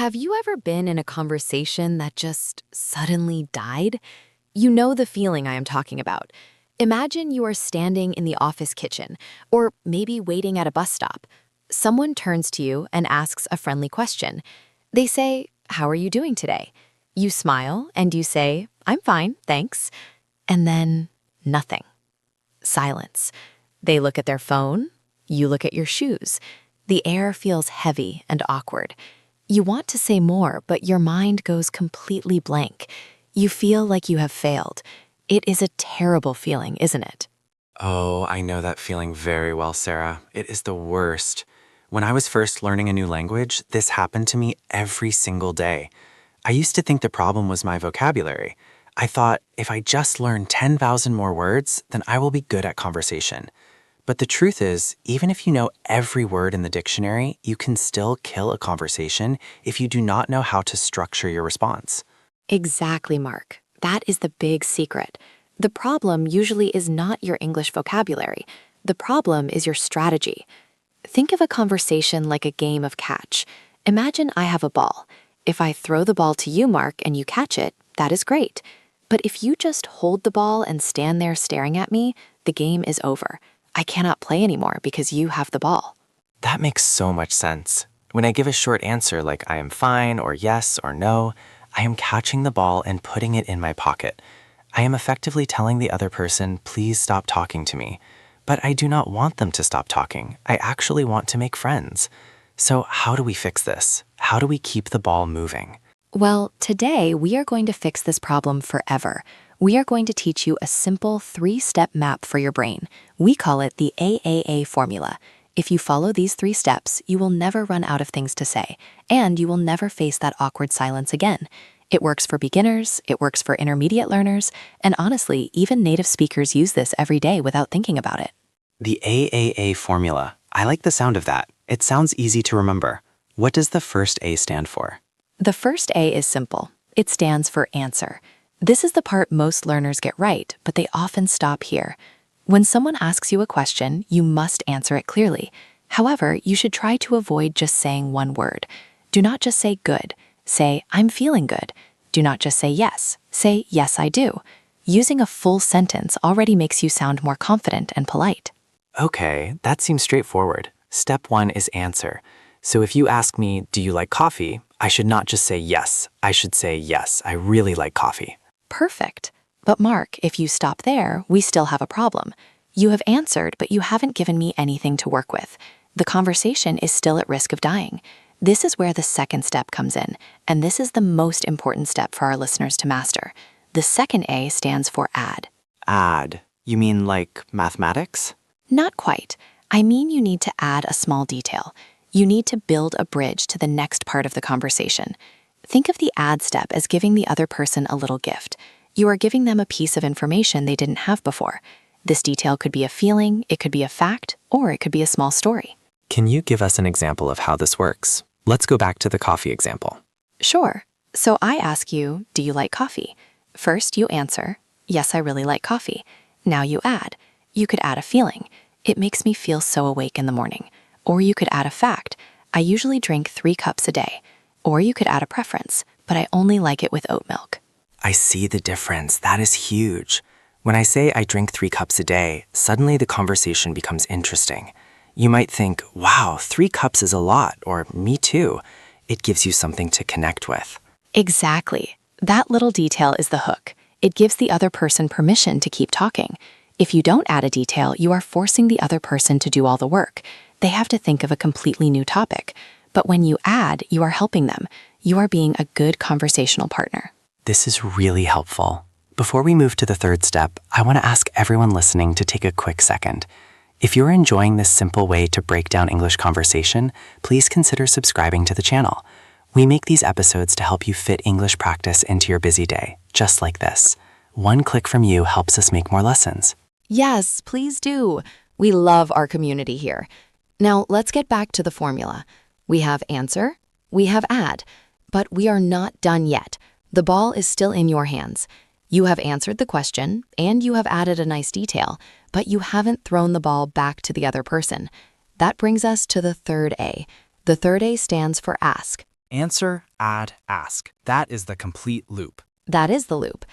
Have you ever been in a conversation that just suddenly died? You know the feeling I am talking about. Imagine you are standing in the office kitchen, or maybe waiting at a bus stop. Someone turns to you and asks a friendly question. They say, "How are you doing today?" You smile and you say, "I'm fine, thanks." And then nothing. Silence. They look at their phone. You look at your shoes. The air feels heavy and awkward. You want to say more, but your mind goes completely blank. You feel like you have failed. It is a terrible feeling, isn't it? Oh, I know that feeling very well, Sarah. It is the worst. When I was first learning a new language, this happened to me every single day. I used to think the problem was my vocabulary. I thought, if I just learn 10,000 more words, then I will be good at conversation. But the truth is, even if you know every word in the dictionary, you can still kill a conversation if you do not know how to structure your response. Exactly, Mark. That is the big secret. The problem usually is not your English vocabulary. The problem is your strategy. Think of a conversation like a game of catch. Imagine I have a ball. If I throw the ball to you, Mark, and you catch it, that is great. But if you just hold the ball and stand there staring at me, the game is over. I cannot play anymore because you have the ball. That makes so much sense. When I give a short answer like I am fine or yes or no, I am catching the ball and putting it in my pocket. I am effectively telling the other person, please stop talking to me. But I do not want them to stop talking. I actually want to make friends. So how do we fix this? How do we keep the ball moving? Well, today we are going to fix this problem forever. We are going to teach you a simple 3-step map for your brain. We call it the AAA formula. If you follow these 3 steps, you will never run out of things to say, and you will never face that awkward silence again. It works for beginners, it works for intermediate learners, and honestly, even native speakers use this every day without thinking about it. The AAA formula. I like the sound of that. It sounds easy to remember. What does the first A stand for? The first A is simple. It stands for answer. This is the part most learners get right, but they often stop here. When someone asks you a question, you must answer it clearly. However, you should try to avoid just saying one word. Do not just say good. Say, "I'm feeling good." Do not just say yes. Say, "Yes, I do." Using a full sentence already makes you sound more confident and polite. Okay, that seems straightforward. Step 1 is answer. So if you ask me, do you like coffee? I should not just say yes. I should say, yes, I really like coffee. Perfect. But Mark, if you stop there, we still have a problem. You have answered, but you haven't given me anything to work with. The conversation is still at risk of dying. This is where the second step comes in, and this is the most important step for our listeners to master. The second A stands for add. Add. You mean like mathematics? Not quite. I mean you need to add a small detail. You need to build a bridge to the next part of the conversation. Think of the add step as giving the other person a little gift. You are giving them a piece of information they didn't have before. This detail could be a feeling, it could be a fact, or it could be a small story. Can you give us an example of how this works? Let's go back to the coffee example. Sure. So I ask you, do you like coffee? First, you answer, yes, I really like coffee. Now you add. You could add a feeling. It makes me feel so awake in the morning. Or you could add a fact. I usually drink 3 cups a day. Or you could add a preference, but I only like it with oat milk. I see the difference. That is huge. When I say I drink 3 cups a day, suddenly the conversation becomes interesting. You might think, wow, 3 cups is a lot, or me too. It gives you something to connect with. Exactly. That little detail is the hook. It gives the other person permission to keep talking. If you don't add a detail, you are forcing the other person to do all the work. They have to think of a completely new topic. But when you add, you are helping them. You are being a good conversational partner. This is really helpful. Before we move to the third step, I want to ask everyone listening to take a quick second. If you're enjoying this simple way to break down English conversation, please consider subscribing to the channel. We make these episodes to help you fit English practice into your busy day, just like this. One click from you helps us make more lessons. Yes, please do. We love our community here. Now, let's get back to the formula. We have answer, we have add, but we are not done yet. The ball is still in your hands. You have answered the question, and you have added a nice detail, but you haven't thrown the ball back to the other person. That brings us to the third A. The third A stands for ask. Answer, add, ask. That is the complete loop. That is the loop.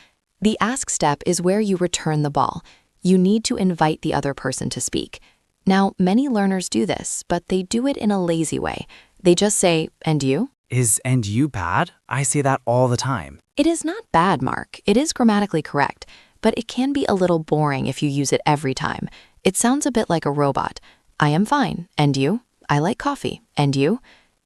The ask step is where you return the ball. You need to invite the other person to speak. Now, many learners do this, but they do it in a lazy way. They just say, "And you?" Is "and you" bad? I say that all the time. It is not bad, Mark. It is grammatically correct, but it can be a little boring if you use it every time. It sounds a bit like a robot. "I am fine. And you?" "I like coffee. And you?"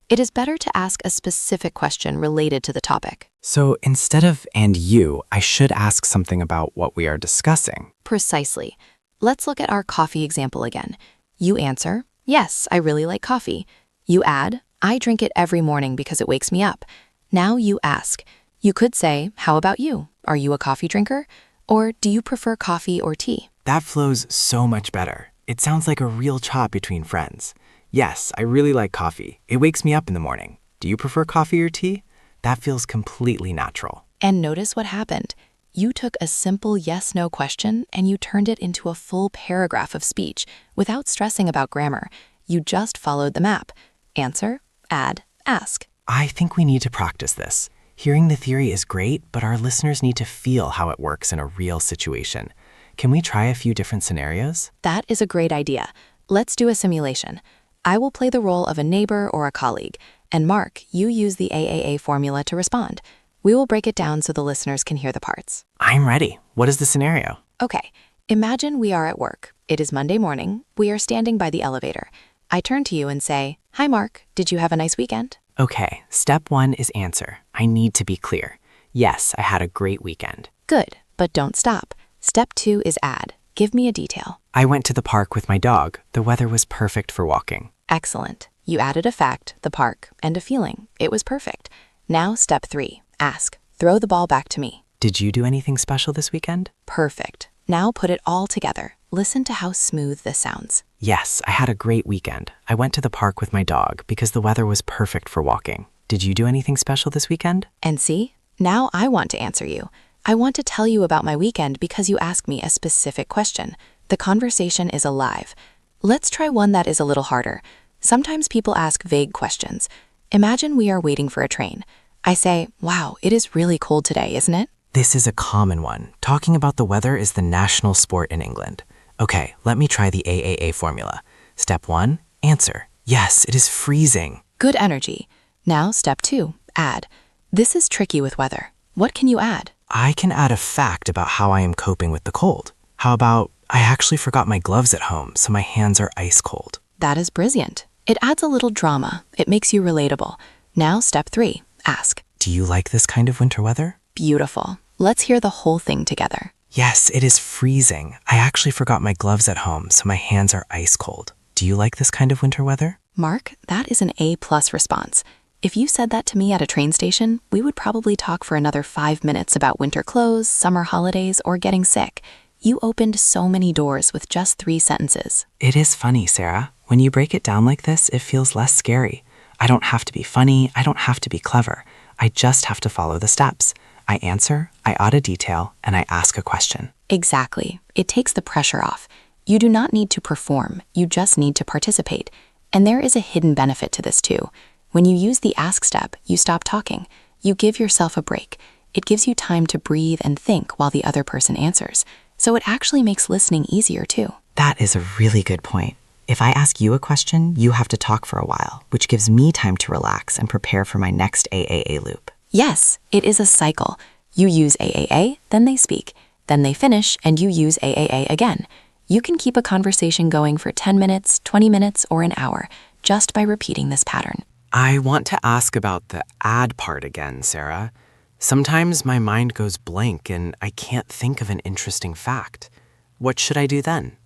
It is better to ask a specific question related to the topic. So instead of "and you," I should ask something about what we are discussing. Precisely. Let's look at our coffee example again. You answer, "Yes, I really like coffee." You add, "I drink it every morning because it wakes me up." Now you ask. You could say, "How about you? Are you a coffee drinker?" Or, "Do you prefer coffee or tea?" That flows so much better. It sounds like a real chat between friends. Yes, I really like coffee. It wakes me up in the morning. Do you prefer coffee or tea? That feels completely natural. And notice what happened. You took a simple yes-no question and you turned it into a full paragraph of speech without stressing about grammar. You just followed the map. Answer, add, ask. I think we need to practice this. Hearing the theory is great, but our listeners need to feel how it works in a real situation. Can we try a few different scenarios? That is a great idea. Let's do a simulation. I will play the role of a neighbor or a colleague, and Mark, you use the AAA formula to respond. We will break it down so the listeners can hear the parts. I'm ready. What is the scenario? Okay, imagine we are at work. It is Monday morning. We are standing by the elevator. I turn to you and say, "Hi, Mark. Did you have a nice weekend?" Okay, step 1 is answer. I need to be clear. Yes, I had a great weekend. Good, but don't stop. Step 2 is add. Give me a detail. I went to the park with my dog. The weather was perfect for walking. Excellent. You added a fact, the park, and a feeling. It was perfect. Now step 3, ask. Throw the ball back to me. Did you do anything special this weekend? Perfect. Now put it all together. Listen to how smooth this sounds. Yes, I had a great weekend. I went to the park with my dog because the weather was perfect for walking. Did you do anything special this weekend? And see, now I want to answer you. I want to tell you about my weekend because you asked me a specific question. The conversation is alive. Let's try one that is a little harder. Sometimes people ask vague questions. Imagine we are waiting for a train. I say, "Wow, it is really cold today, isn't it?" This is a common one. Talking about the weather is the national sport in England. Okay, let me try the AAA formula. Step 1, answer. Yes, it is freezing. Good energy. Now step 2, add. This is tricky with weather. What can you add? I can add a fact about how I am coping with the cold. How about, I actually forgot my gloves at home, so my hands are ice cold. That is brilliant. It adds a little drama. It makes you relatable. Now step 3, ask. Do you like this kind of winter weather? Beautiful. Let's hear the whole thing together. Yes, it is freezing. I actually forgot my gloves at home, so my hands are ice cold. Do you like this kind of winter weather? Mark, that is an A+ response. If you said that to me at a train station, we would probably talk for another 5 minutes about winter clothes, summer holidays, or getting sick. You opened so many doors with just 3 sentences. It is funny, Sarah. When you break it down like this, it feels less scary. I don't have to be funny. I don't have to be clever. I just have to follow the steps. I answer, I add a detail, and I ask a question. Exactly. It takes the pressure off. You do not need to perform. You just need to participate. And there is a hidden benefit to this too. When you use the ask step, you stop talking. You give yourself a break. It gives you time to breathe and think while the other person answers. So it actually makes listening easier too. That is a really good point. If I ask you a question, you have to talk for a while, which gives me time to relax and prepare for my next AAA loop. Yes, it is a cycle. You use AAA, then they speak. Then they finish, and you use AAA again. You can keep a conversation going for 10 minutes, 20 minutes, or an hour, just by repeating this pattern. I want to ask about the add part again, Sarah. Sometimes my mind goes blank and I can't think of an interesting fact. What should I do then?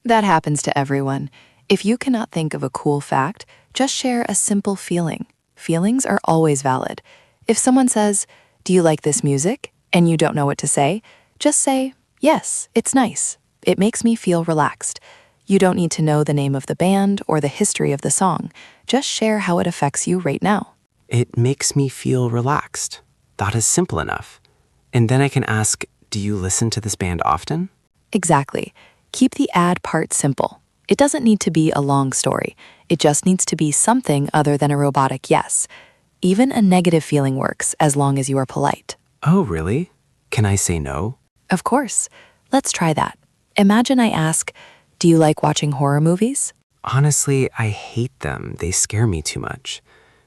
That happens to everyone. If you cannot think of a cool fact, just share a simple feeling. Feelings are always valid. If someone says, "Do you like this music?" and you don't know what to say, just say, "Yes, it's nice. It makes me feel relaxed." You don't need to know the name of the band or the history of the song. Just share how it affects you right now. It makes me feel relaxed. That is simple enough. And then I can ask, do you listen to this band often? Exactly. Keep the add part simple. It doesn't need to be a long story. It just needs to be something other than a robotic yes. Even a negative feeling works as long as you are polite. Oh, really? Can I say no? Of course. Let's try that. Imagine I ask, do you like watching horror movies? Honestly, I hate them. They scare me too much.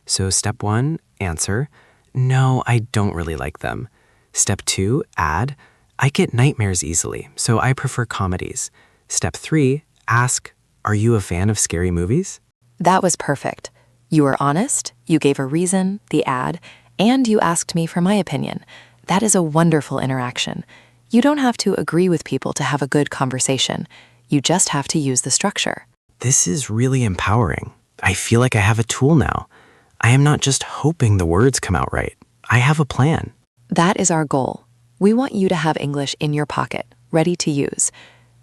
So step 1, answer, no, I don't really like them. Step 2, add, I get nightmares easily, so I prefer comedies. Step 3, ask, are you a fan of scary movies? That was perfect. You were honest, you gave a reason, the ad, and you asked me for my opinion. That is a wonderful interaction. You don't have to agree with people to have a good conversation. You just have to use the structure. This is really empowering. I feel like I have a tool now. I am not just hoping the words come out right. I have a plan. That is our goal. We want you to have English in your pocket, ready to use.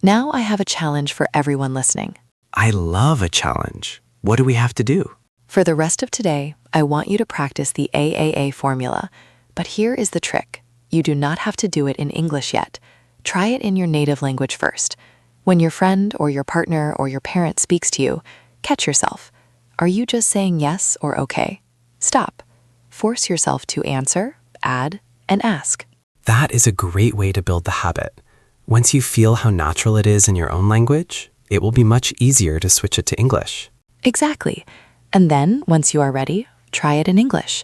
Now I have a challenge for everyone listening. I love a challenge. What do we have to do? For the rest of today, I want you to practice the AAA formula. But here is the trick. You do not have to do it in English yet. Try it in your native language first. When your friend or your partner or your parent speaks to you, catch yourself. Are you just saying yes or okay? Stop. Force yourself to answer, add, and ask. That is a great way to build the habit. Once you feel how natural it is in your own language, it will be much easier to switch it to English. Exactly. And then, once you are ready, try it in English.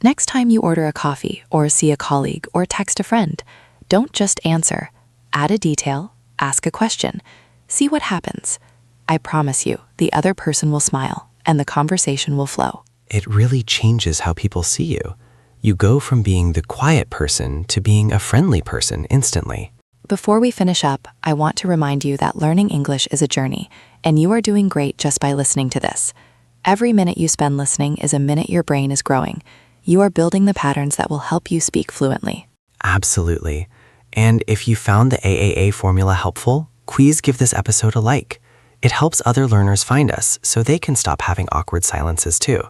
Next time you order a coffee or see a colleague or text a friend, don't just answer. Add a detail, ask a question. See what happens. I promise you, the other person will smile and the conversation will flow. It really changes how people see you. You go from being the quiet person to being a friendly person instantly. Before we finish up, I want to remind you that learning English is a journey, and you are doing great just by listening to this. Every minute you spend listening is a minute your brain is growing. You are building the patterns that will help you speak fluently. Absolutely. And if you found the AAA formula helpful, please give this episode a like. It helps other learners find us so they can stop having awkward silences too.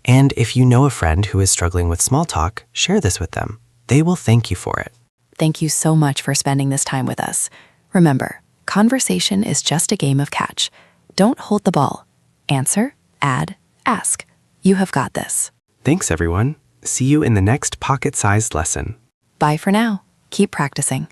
And if you know a friend who is struggling with small talk, share this with them. They will thank you for it. Thank you so much for spending this time with us. Remember, conversation is just a game of catch. Don't hold the ball. Answer, add, ask. You have got this. Thanks, everyone. See you in the next pocket-sized lesson. Bye for now. Keep practicing.